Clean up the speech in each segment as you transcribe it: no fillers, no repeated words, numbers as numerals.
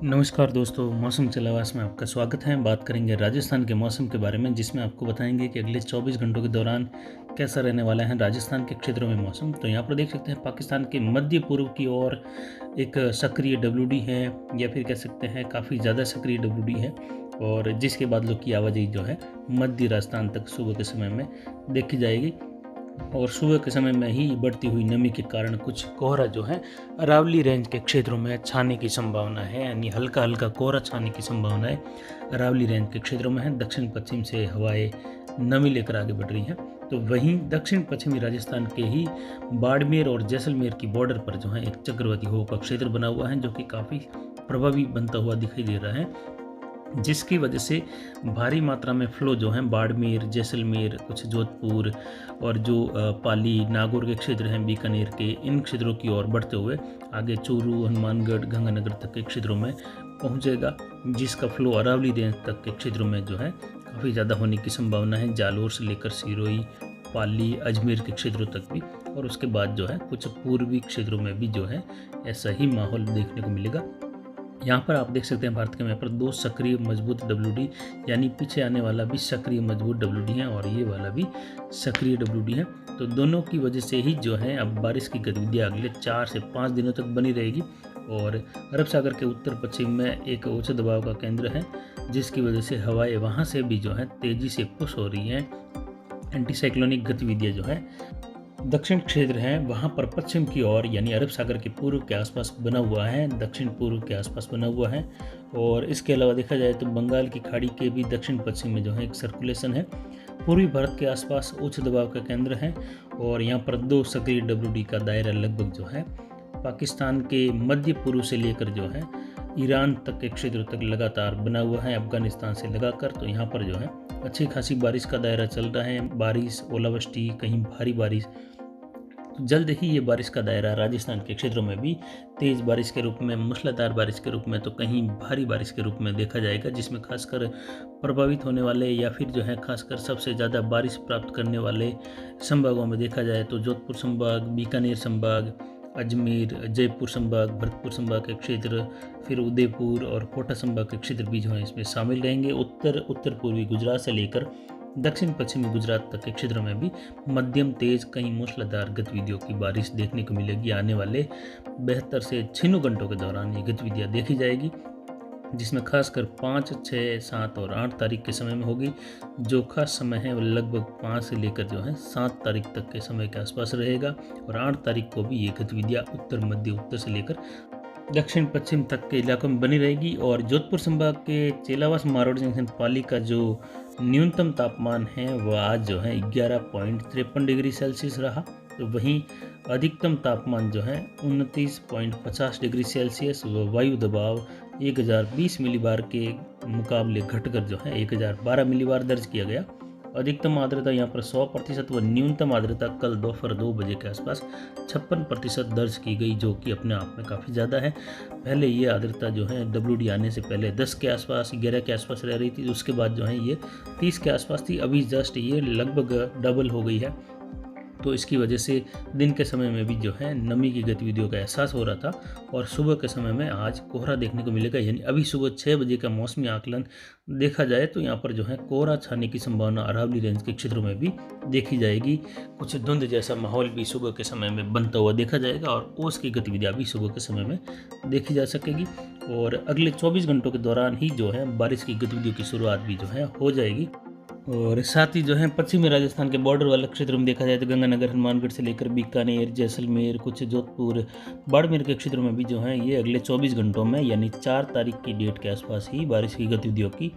नमस्कार दोस्तों, मौसम चलावास में आपका स्वागत है। बात करेंगे राजस्थान के मौसम के बारे में, जिसमें आपको बताएंगे कि अगले 24 घंटों के दौरान कैसा रहने वाला है राजस्थान के क्षेत्रों में मौसम। तो यहाँ पर देख सकते हैं पाकिस्तान के मध्य पूर्व की ओर एक सक्रिय डब्ल्यूडी है, या फिर कह सकते हैं काफ़ी ज़्यादा सक्रिय डब्ल्यूडी है, और जिसके बादलों की आवाजाही जो है मध्य राजस्थान तक सुबह के समय में देखी जाएगी। और सुबह के समय में ही बढ़ती हुई नमी के कारण कुछ कोहरा जो है अरावली रेंज के क्षेत्रों में छाने की संभावना है, यानी हल्का हल्का कोहरा छाने की संभावना है अरावली रेंज के क्षेत्रों में है। दक्षिण पश्चिम से हवाएं नमी लेकर आगे बढ़ रही हैं। तो वहीं दक्षिण पश्चिमी राजस्थान के ही बाड़मेर और जैसलमेर की बॉर्डर पर जो है एक चक्रवाती हवा का क्षेत्र बना हुआ है, जो कि काफ़ी प्रभावी बनता हुआ दिखाई दे रहा है, जिसकी वजह से भारी मात्रा में फ्लो जो है बाड़मेर, जैसलमेर, कुछ जोधपुर और जो पाली, नागौर के क्षेत्र हैं बीकानेर के, इन क्षेत्रों की ओर बढ़ते हुए आगे चूरू, हनुमानगढ़, गंगानगर तक के क्षेत्रों में पहुंचेगा, जिसका फ्लो अरावली रेंज तक के क्षेत्रों में जो है काफ़ी ज़्यादा होने की संभावना है। जालोर से लेकर सिरोही, पाली, अजमेर के क्षेत्रों तक भी, और उसके बाद जो है कुछ पूर्वी क्षेत्रों में भी जो है ऐसा ही माहौल देखने को मिलेगा। यहाँ पर आप देख सकते हैं भारत के मैप पर दो सक्रिय मजबूत डब्ल्यूडी, यानी पीछे आने वाला भी सक्रिय मजबूत डब्ल्यूडी है और ये वाला भी सक्रिय डब्ल्यूडी है। तो दोनों की वजह से ही जो है अब बारिश की गतिविधियाँ अगले 4 से 5 दिनों तक बनी रहेगी। और अरब सागर के उत्तर पश्चिम में एक उच्च दबाव का केंद्र है, जिसकी वजह से हवाएं वहाँ से भी जो है तेज़ी से पुश हो रही हैं। एंटीसाइक्लोनिक गतिविधियाँ जो है दक्षिण क्षेत्र है वहाँ पर पश्चिम की ओर, यानी अरब सागर के पूर्व के आसपास बना हुआ है, दक्षिण पूर्व के आसपास बना हुआ है। और इसके अलावा देखा जाए तो बंगाल की खाड़ी के भी दक्षिण पश्चिम में जो है एक सर्कुलेशन है। पूर्वी भारत के आसपास उच्च दबाव का केंद्र है, और यहाँ पर दो सक्रिय डब्ल्यूडी का दायरा लगभग जो है पाकिस्तान के मध्य पूर्व से लेकर जो है ईरान तक के क्षेत्र तक लगातार बना हुआ है, अफगानिस्तान से लगाकर। तो यहाँ पर जो है अच्छी खासी बारिश का दायरा चल रहा है। बारिश, ओलावृष्टि, कहीं भारी बारिश, तो जल्द ही ये बारिश का दायरा राजस्थान के क्षेत्रों में भी तेज़ बारिश के रूप में, मूसलाधार बारिश के रूप में, तो कहीं भारी बारिश के रूप में देखा जाएगा, जिसमें खासकर प्रभावित होने वाले या फिर जो है खासकर सबसे ज़्यादा बारिश प्राप्त करने वाले संभागों में देखा जाए तो जोधपुर संभाग, बीकानेर संभाग, अजमेर, जयपुर संभाग, भरतपुर संभाग के क्षेत्र, फिर उदयपुर और कोटा संभाग के क्षेत्र भी जो है इसमें शामिल रहेंगे। उत्तर पूर्वी गुजरात से लेकर दक्षिण पश्चिमी गुजरात तक के क्षेत्रों में भी मध्यम तेज, कहीं मूसलाधार गतिविधियों की बारिश देखने को मिलेगी। आने वाले 72 से 96 घंटों के दौरान ये गतिविधियाँ देखी जाएगी, जिसमें खासकर 5, 6, 7 और 8 तारीख के समय में होगी। जो खास समय है वो लगभग 5 से लेकर जो है 7 तारीख तक के समय के आसपास रहेगा, और 8 तारीख को भी ये गतिविधियाँ उत्तर मध्य उत्तर से लेकर दक्षिण पश्चिम तक के इलाकों में बनी रहेगी। और जोधपुर संभाग के चेलावास, मारोड़ जंक्शन, पाली का जो न्यूनतम तापमान है वह आज जो है 11.53 डिग्री सेल्सियस रहा। तो वहीं अधिकतम तापमान जो है 29.50 डिग्री सेल्सियस व वायु दबाव 1020 मिलीबार के मुकाबले घटकर जो है 1012 मिलीबार दर्ज किया गया। अधिकतम आर्द्रता यहाँ पर 100% व न्यूनतम आर्द्रता कल दोपहर 2 बजे के आसपास 56% दर्ज की गई, जो कि अपने आप में काफ़ी ज़्यादा है। पहले ये आर्द्रता जो है डब्ल्यूडी आने से पहले 10 के आसपास, 11 के आसपास रह रही थी, उसके बाद जो है ये 30 के आसपास थी। अभी जस्ट ये लगभग डबल हो गई है। तो इसकी वजह से दिन के समय में भी जो है नमी की गतिविधियों का एहसास हो रहा था, और सुबह के समय में आज कोहरा देखने को मिलेगा। यानी अभी सुबह 6 बजे का मौसमी आकलन देखा जाए तो यहाँ पर जो है कोहरा छाने की संभावना अरावली रेंज के क्षेत्रों में भी देखी जाएगी। कुछ धुंध जैसा माहौल भी सुबह के समय में बनता हुआ देखा जाएगा, और ओस की गतिविधियाँ भी सुबह के समय में देखी जा सकेगी। और अगले 24 घंटों के दौरान ही जो है बारिश की गतिविधियों की शुरुआत भी जो है हो जाएगी। और साथ ही जो है पश्चिमी राजस्थान के बॉर्डर वाले क्षेत्र में देखा जाए तो गंगानगर, हनुमानगढ़ से लेकर बीकानेर, जैसलमेर, कुछ जोधपुर, बाड़मेर के क्षेत्रों में भी जो है ये अगले 24 घंटों में, यानी 4 तारीख की डेट के आसपास ही बारिश की गतिविधियों की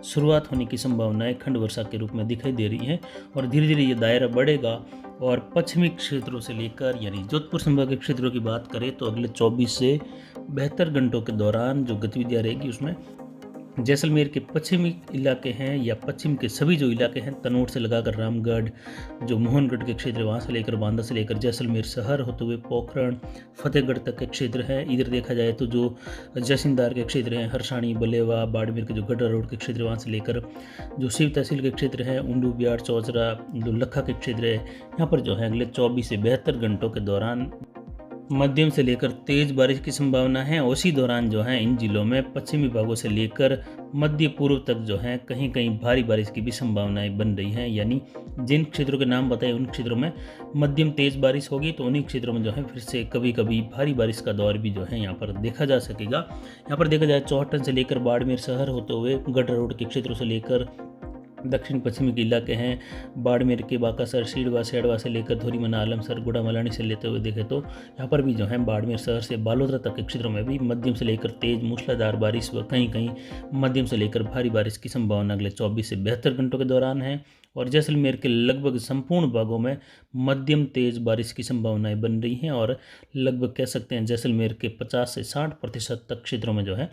शुरुआत होने की संभावनाएं खंड वर्षा के रूप में दिखाई दे रही हैं। और धीरे धीरे ये दायरा बढ़ेगा, और पश्चिमी क्षेत्रों से लेकर, यानी जोधपुर संभाग के क्षेत्रों की बात करें तो अगले 24 से 72 घंटों के दौरान जो गतिविधियाँ रहेगी उसमें जैसलमेर के पश्चिमी इलाके हैं, या पश्चिम के सभी जो इलाके हैं, तनोट से लगाकर रामगढ़, जो मोहनगढ़ के क्षेत्र वहाँ से लेकर बांदा से लेकर जैसलमेर शहर होते हुए पोखरण, फतेहगढ़ तक के क्षेत्र है। इधर देखा जाए तो जो जैसिंदार के क्षेत्र हैं, हरसाणी, बलेवा, बाड़मेर के जो गड्ढा रोड के क्षेत्र वहाँ से लेकर जो शिव तहसील के क्षेत्र हैं, उंडू, बिहार, चौचरा, जो लखा के क्षेत्र है, यहाँ पर जो है अगले 24 से 72 घंटों के दौरान मध्यम से लेकर तेज बारिश की संभावना है। उसी दौरान जो है इन जिलों में पश्चिमी भागों से लेकर मध्य पूर्व तक जो है कहीं कहीं भारी बारिश की भी संभावनाएं बन रही हैं। यानी जिन क्षेत्रों के नाम बताए उन क्षेत्रों में मध्यम तेज बारिश होगी, तो उन्हीं क्षेत्रों में जो है फिर से कभी कभी भारी बारिश का दौर भी जो है यहाँ पर देखा जा सकेगा। यहाँ पर देखा जाए चौहटन से लेकर बाड़मेर शहर होते हुए गढ़ रोड के क्षेत्रों से लेकर दक्षिण पश्चिमी के इलाके हैं, बाड़मेर के बाकासर, सीडवा, सेडवा से लेकर धोरीमना, आलमसर, गुड़ा मलानी से लेते हुए देखें तो यहाँ पर भी जो है बाड़मेर शहर से बालोतरा तक के क्षेत्रों में भी मध्यम से लेकर तेज मूसलाधार बारिश व कहीं कहीं मध्यम से लेकर भारी बारिश की संभावना अगले 24 से 72 घंटों के दौरान है। और जैसलमेर के लगभग संपूर्ण भागों में मध्यम तेज बारिश की संभावनाएं बन रही हैं और लगभग कह सकते हैं जैसलमेर के 50 से 60% तक क्षेत्रों में जो है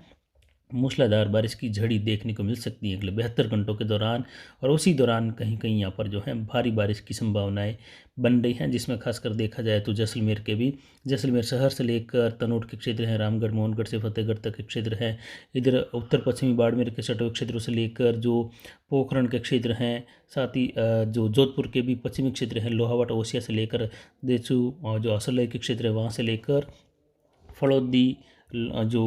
मूसलाधार बारिश की झड़ी देखने को मिल सकती है अगले 72 घंटों के दौरान। और उसी दौरान कहीं कहीं यहाँ पर जो है भारी बारिश की संभावनाएं बन रही हैं, जिसमें खासकर देखा जाए तो जैसलमेर के भी, जैसलमेर शहर से लेकर तनोट के क्षेत्र हैं, रामगढ़, मोहनगढ़ से फतेहगढ़ तक के क्षेत्र हैं, इधर उत्तर पश्चिमी बाड़मेर के सटोक क्षेत्रों से लेकर जो पोखरण के क्षेत्र हैं, साथ ही जो जोधपुर के भी पश्चिमी क्षेत्र हैं, लोहावट, ओसिया से लेकर देचू और जो असलय के क्षेत्र है वहाँ से लेकर फड़ौदी, जो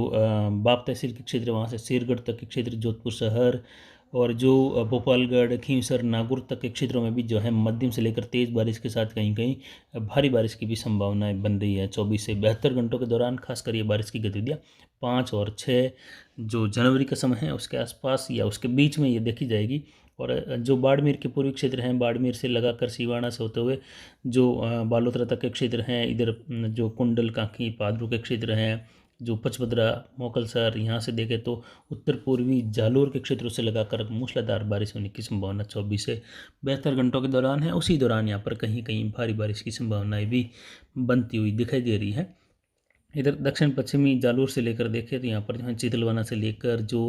बाप तहसील के क्षेत्र वहाँ से शेरगढ़ तक के क्षेत्र, जोधपुर शहर और जो भोपालगढ़, खींवसर, नागौर तक के क्षेत्रों में भी जो है मध्यम से लेकर तेज़ बारिश के साथ कहीं कहीं भारी बारिश की भी संभावनाएं बन रही है 24 से 72 घंटों के दौरान। खासकर ये बारिश की गतिविधियाँ 5 और 6 जो जनवरी का समय है उसके आसपास या उसके बीच में ये देखी जाएगी। और जो बाड़मेर के पूर्वी क्षेत्र हैं, बाड़मेर से लगाकर सिवाना से होते हुए जो बालोतरा तक के क्षेत्र हैं, इधर जो कुंडल, कांकी, पादरू के क्षेत्र हैं, जो पचपदरा, मोकलसर, यहाँ से देखें तो उत्तर पूर्वी जालोर के क्षेत्रों से लगाकर मूसलाधार बारिश होने की संभावना 24 से 72 घंटों के दौरान है। उसी दौरान यहाँ पर कहीं कहीं भारी बारिश की संभावनाएं भी बनती हुई दिखाई दे रही है। इधर दक्षिण पश्चिमी जालोर से लेकर देखें तो यहाँ पर जो है चितलवाना से लेकर जो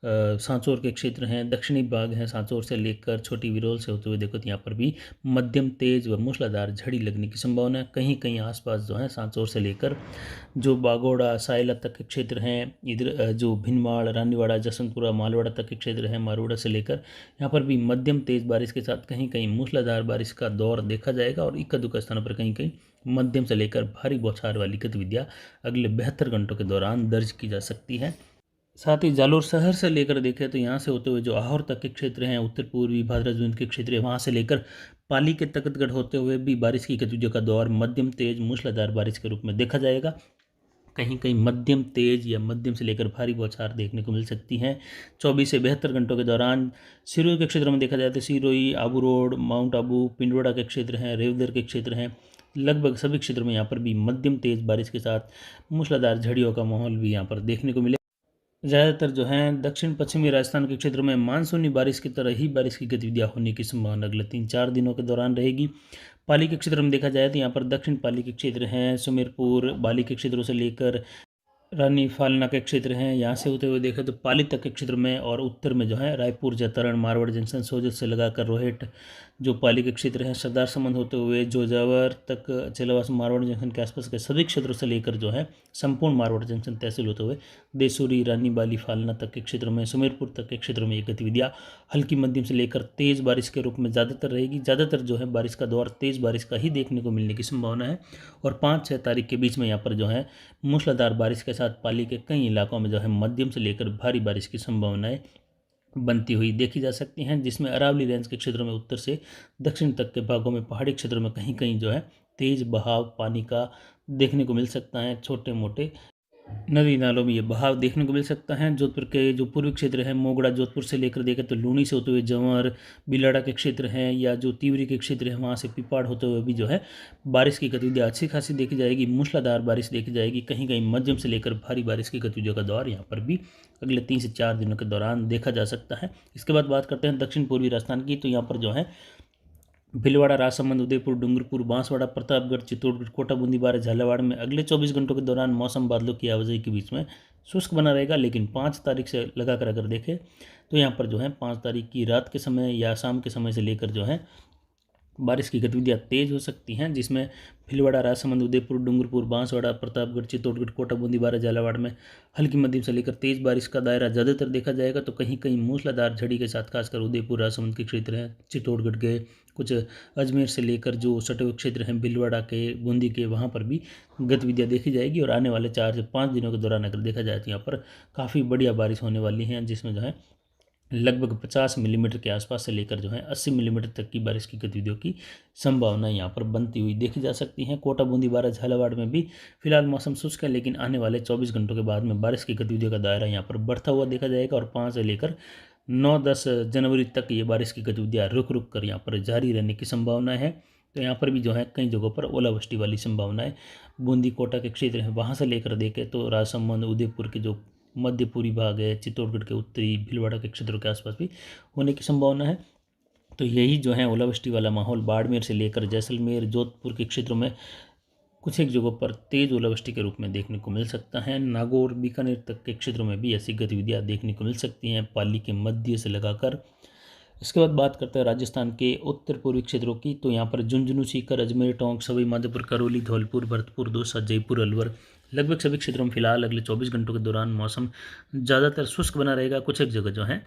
सांचौर के क्षेत्र हैं, दक्षिणी भाग हैं सांचौर से लेकर छोटी विरोल से होते हुए देखो तो यहाँ पर भी मध्यम तेज व मूसलाधार झड़ी लगने की संभावना है। कहीं कहीं आसपास जो है सांचौर से लेकर जो बागोड़ा, सायला तक के क्षेत्र हैं, इधर जो भिनमाल, रानीवाड़ा, जसवंतपुरा, मालवाड़ा तक के क्षेत्र हैं, मारोड़ा से लेकर यहाँ पर भी मध्यम तेज बारिश के साथ कहीं कहीं मूसलाधार बारिश का दौर देखा जाएगा। और इक्का दुक्का स्थानों पर कहीं कहीं मध्यम से लेकर भारी बौछार वाली गतिविधियाँ अगले 72 घंटों के दौरान दर्ज की जा सकती है। साथ ही जालोर शहर से लेकर देखें तो यहाँ से होते हुए जो आहोर तक के क्षेत्र हैं, उत्तर पूर्वी भादरा-जून के क्षेत्र है, वहाँ से लेकर पाली के तख्तगढ़ होते हुए भी बारिश की गतिविधियों का दौर मध्यम तेज मूसलाधार बारिश के रूप में देखा जाएगा। कहीं कहीं मध्यम तेज या मध्यम से लेकर भारी बौछार देखने को मिल सकती हैं 24 से 72 घंटों के दौरान। सिरोही के क्षेत्रों में देखा जाए तो सिरोही, आबू रोड, माउंट आबू, पिंडवाड़ा के क्षेत्र हैं, रेवदर के क्षेत्र हैं, लगभग सभी क्षेत्रों में यहाँ पर भी मध्यम तेज बारिश के साथ मूसलाधार झड़ियों का माहौल भी यहाँ पर देखने को मिले। ज़्यादातर जो है दक्षिण पश्चिमी राजस्थान के क्षेत्रों में मानसूनी बारिश की तरह ही बारिश की गतिविधियाँ होने की संभावना अगले 3-4 दिनों के दौरान रहेगी। पाली के क्षेत्र में देखा जाए तो यहाँ पर दक्षिण पाली के क्षेत्र हैं, सुमेरपुर, बाली के क्षेत्रों से लेकर रानी फालना के क्षेत्र हैं, यहाँ से होते हुए देखें तो पाली तक के क्षेत्र में, और उत्तर में जो है रायपुर, जतारण, मारवाड़ जंक्शन, सोजत से लगाकर रोहट जो पाली के क्षेत्र हैं, सरदार समंद होते हुए जोजावर तक, चेलावास, मारवाड़ जंक्शन के आसपास के सभी क्षेत्रों से लेकर जो है संपूर्ण मारवाड़ जंक्शन तहसील होते हुए देसूरी, रानी बाली, फालना तक के क्षेत्रों में, सुमेरपुर तक के क्षेत्रों में ये गतिविधियाँ हल्की मध्यम से लेकर तेज़ बारिश के रूप में ज़्यादातर रहेगी। ज़्यादातर जो है बारिश का दौर तेज़ बारिश का ही देखने को मिलने की संभावना है। और 5-6 तारीख के बीच में यहाँ पर जो है मूसलाधार बारिश के साथ पाली के कई इलाकों में जो है मध्यम से लेकर भारी बारिश की संभावनाएं बनती हुई देखी जा सकती हैं, जिसमें अरावली रेंज के क्षेत्रों में उत्तर से दक्षिण तक के भागों में, पहाड़ी क्षेत्रों में कहीं कहीं जो है तेज बहाव पानी का देखने को मिल सकता है। छोटे मोटे नदी नालों में ये बहाव देखने को मिल सकता है। जोधपुर के जो पूर्वी क्षेत्र है, मोगड़ा, जोधपुर से लेकर देखें तो लूनी से होते हुए जंवर, बिलाड़ा के क्षेत्र हैं, या जो तिवरी के क्षेत्र है वहाँ से पिपाड़ होते हुए भी जो है बारिश की गतिविधियाँ अच्छी खासी देखी जाएगी। मूसलाधार बारिश देखी जाएगी, कहीं कहीं मध्यम से लेकर भारी बारिश की गतिविधियों का दौर यहाँ पर भी अगले 3 से 4 दिनों के दौरान देखा जा सकता है। इसके बाद बात करते हैं दक्षिण पूर्वी राजस्थान की, तो यहाँ पर जो है भीलवाड़ा, राजसमंद, उदयपुर, डूंगरपुर, बांसवाड़ा, प्रतापगढ़, चित्तौड़गढ़, कोटा, बूंदी, बारा, झालावाड़ में अगले 24 घंटों के दौरान मौसम बादलों की आवाजाही के बीच में शुष्क बना रहेगा। लेकिन 5 तारीख से लगाकर अगर देखें तो यहाँ पर जो है 5 तारीख की रात के समय या शाम के समय से लेकर जो है बारिश की गतिविधियाँ तेज हो सकती हैं, जिसमें भीलवाड़ा, राजसमंद, उदयपुर, डूंगरपुर, बांसवाड़ा, प्रतापगढ़, चित्तौड़गढ़, कोटा, बूंदी, बारा, झालावाड़ में हल्की मध्यम से लेकर तेज बारिश का दायरा ज़्यादातर देखा जाएगा। तो कहीं कहीं मूसलाधार झड़ी के साथ खासकर उदयपुर, राजसमंद के क्षेत्र हैं, चित्तौड़गढ़ के कुछ, अजमेर से लेकर जो सटे हुए क्षेत्र हैं भीलवाड़ा के, बूंदी के, वहाँ पर भी गतिविधियाँ देखी जाएगी। और आने वाले 4 से 5 दिनों के दौरान अगर देखा जाए तो यहाँ पर काफ़ी बढ़िया बारिश होने वाली है, जिसमें जो है लगभग 50 मिलीमीटर के आसपास से लेकर जो है 80 मिलीमीटर तक की बारिश की गतिविधियों की संभावना यहाँ पर बनती हुई देखी जा सकती है। कोटा, बूंदी, बारा, झालावाड़ में भी फिलहाल मौसम शुष्क है, लेकिन आने वाले 24 घंटों के बाद में बारिश की गतिविधियों का दायरा यहाँ पर बढ़ता हुआ देखा जाएगा। और 5 से लेकर 9-10 जनवरी तक ये बारिश की गतिविधियाँ रुक रुक कर यहाँ पर जारी रहने की संभावना है। तो यहाँ पर भी जो है कई जगहों पर ओलावृष्टि वाली संभावना है। बूंदी, कोटा के क्षेत्र हैं, वहाँ से लेकर देखें तो राजसमंद, उदयपुर के जो मध्य पूर्वी भाग है, चित्तौड़गढ़ के उत्तरी, भीलवाड़ा के क्षेत्रों के आसपास भी होने की संभावना है। तो यही जो है ओलावृष्टि वाला माहौल बाड़मेर से लेकर जैसलमेर, जोधपुर के क्षेत्रों में कुछ एक जगहों पर तेज ओलावृष्टि के रूप में देखने को मिल सकता है। नागौर, बीकानेर तक के क्षेत्रों में भी ऐसी गतिविधियां देखने को मिल सकती हैं, पाली के मध्य से लगाकर। इसके बाद बात करते हैं राजस्थान के उत्तर पूर्वी क्षेत्रों की। तो यहाँ पर झुंझुनू, सीकर, अजमेर, टोंक, सवाई माधोपुर, करौली, धौलपुर, भरतपुर, दौसा, जयपुर, अलवर, लगभग सभी क्षेत्रों में फिलहाल अगले 24 घंटों के दौरान मौसम ज़्यादातर शुष्क बना रहेगा। कुछ एक जगह जो है,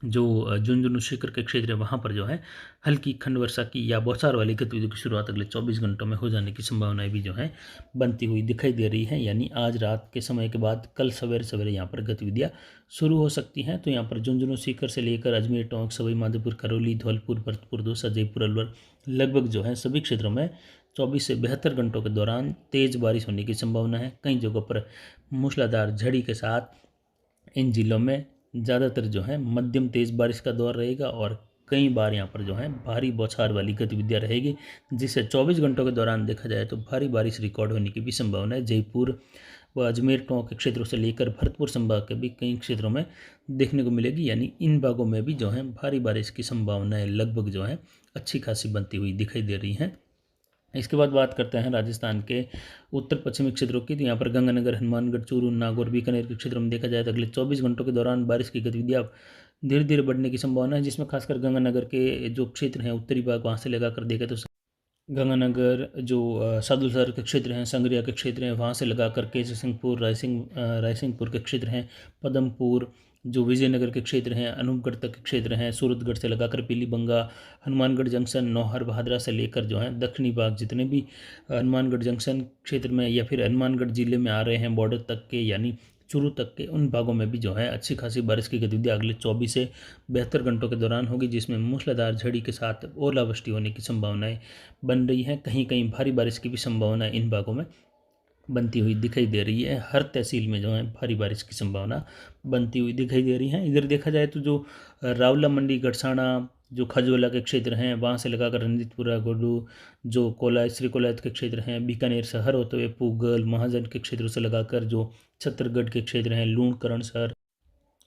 जो झुंझुनू, सीकर के क्षेत्र है, वहाँ पर जो है हल्की खंड वर्षा की या बौछार वाली गतिविधियों की शुरुआत अगले 24 घंटों में हो जाने की संभावनाएं भी जो है बनती हुई दिखाई दे रही है। यानी आज रात के समय के बाद कल सवेरे सवेरे यहाँ पर गतिविधियाँ शुरू हो सकती हैं। तो यहाँ पर झुंझुनू, सीकर से लेकर अजमेर, टोंक, सवाई माधोपुर, करौली, धौलपुर, भरतपुर, दौसा, जयपुर, अलवर, लगभग जो है सभी क्षेत्रों में 24 से 72 घंटों के दौरान तेज बारिश होने की संभावना है। कई जगहों पर मूसलाधार झड़ी के साथ इन जिलों में ज़्यादातर जो है मध्यम तेज़ बारिश का दौर रहेगा। और कई बार यहाँ पर जो है भारी बौछार वाली गतिविधियाँ रहेगी, जिससे 24 घंटों के दौरान देखा जाए तो भारी बारिश रिकॉर्ड होने की भी संभावना है। जयपुर व अजमेर, टोंक के क्षेत्रों से लेकर भरतपुर संभाग के भी कई क्षेत्रों में देखने को मिलेगी। यानी इन भागों में भी जो है भारी बारिश की संभावनाएं लगभग जो है अच्छी खासी बनती हुई दिखाई दे रही हैं। इसके बाद बात करते हैं राजस्थान के उत्तर पश्चिमी क्षेत्रों की। तो यहाँ पर गंगानगर, हनुमानगढ़, चूरू, नागौर, बीकानेर के क्षेत्रों में देखा जाए तो अगले 24 घंटों के दौरान बारिश की गतिविधियाँ धीरे धीरे बढ़ने की संभावना है, जिसमें खासकर गंगानगर के जो क्षेत्र हैं उत्तरी भाग, वहाँ से लगाकर देखें तो गंगानगर जो सादुलसर के क्षेत्र हैं, संगरिया के क्षेत्र हैं, वहाँ से लगाकर केसर सिंहपुर, रायसिंहपुर के क्षेत्र हैं, पदमपुर, जो विजयनगर के क्षेत्र हैं, अनूपगढ़ तक के क्षेत्र हैं, सूरतगढ़ से लगाकर पीलीबंगा, हनुमानगढ़ जंक्शन, नौहर, बहादरा से लेकर जो है दक्षिणी भाग जितने भी हनुमानगढ़ जंक्शन क्षेत्र में या फिर हनुमानगढ़ जिले में आ रहे हैं बॉर्डर तक के, यानी चूरू तक के, उन भागों में भी जो है अच्छी खासी बारिश की गतिविधियाँ अगले 24 से 72 घंटों के दौरान होगी, जिसमें मूसलाधार झड़ी के साथ ओलावृष्टि होने की संभावनाएं बन रही हैं। कहीं कहीं भारी बारिश की भी संभावना इन भागों में बनती हुई दिखाई दे रही है। हर तहसील में जो है भारी बारिश की संभावना बनती हुई दिखाई दे रही है। इधर देखा जाए तो जो रावला मंडी, गड़साना, जो खजोला के क्षेत्र हैं, वहाँ से लगाकर रंजीतपुरा, गोडू, जो कोलायत, श्री कोलायत के क्षेत्र हैं, बीकानेर शहर होते हुए पूगल, महाजन के क्षेत्रों से लगाकर जो छत्तरगढ़ के क्षेत्र हैं, लूण, करणसर,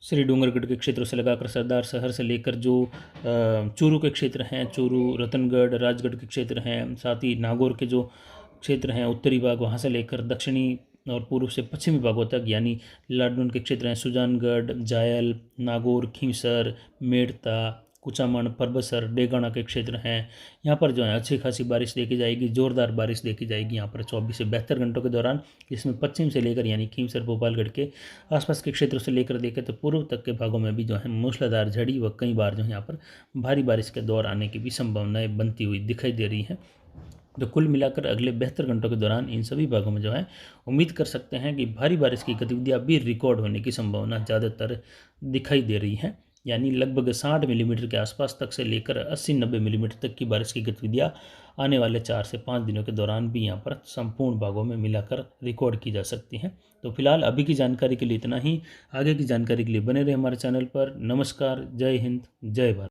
श्री डूंगरगढ़ के क्षेत्रों से लगाकर सरदार शहर से लेकर जो चूरू के क्षेत्र हैं, चूरू, रतनगढ़, राजगढ़ के क्षेत्र हैं, साथ ही नागौर के जो क्षेत्र हैं उत्तरी भाग, वहाँ से लेकर दक्षिणी और पूर्व से पश्चिमी भागों तक, यानी लाडून के क्षेत्र हैं, सुजानगढ़, जायल, नागौर, खींवसर, मेड़ता, कुचामन, परबसर, डेगाना के क्षेत्र हैं, यहाँ पर जो है अच्छी खासी बारिश देखी जाएगी, जोरदार बारिश देखी जाएगी यहाँ पर 24 से 72 घंटों के दौरान। इसमें पश्चिम से लेकर यानी खींवसर, भोपालगढ़ के आसपास के क्षेत्रों से लेकर देखें तो पूर्व तक के भागों में भी जो है मूसलाधार झड़ी व कई बार जो है यहाँ पर भारी बारिश के दौर आने की भी संभावनाएं बनती हुई दिखाई दे रही हैं। तो कुल मिलाकर अगले 72 घंटों के दौरान इन सभी भागों में जो है उम्मीद कर सकते हैं कि भारी बारिश की गतिविधियाँ भी रिकॉर्ड होने की संभावना ज़्यादातर दिखाई दे रही है। यानी लगभग 60 मिलीमीटर के आसपास तक से लेकर 80-90 मिलीमीटर तक की बारिश की गतिविधियाँ आने वाले 4 से 5 दिनों के दौरान भी यहाँ पर संपूर्ण भागों में मिलाकर रिकॉर्ड की जा सकती हैं। तो फिलहाल अभी की जानकारी के लिए इतना ही। आगे की जानकारी के लिए बने रहे हमारे चैनल पर। नमस्कार, जय हिंद, जय भारत।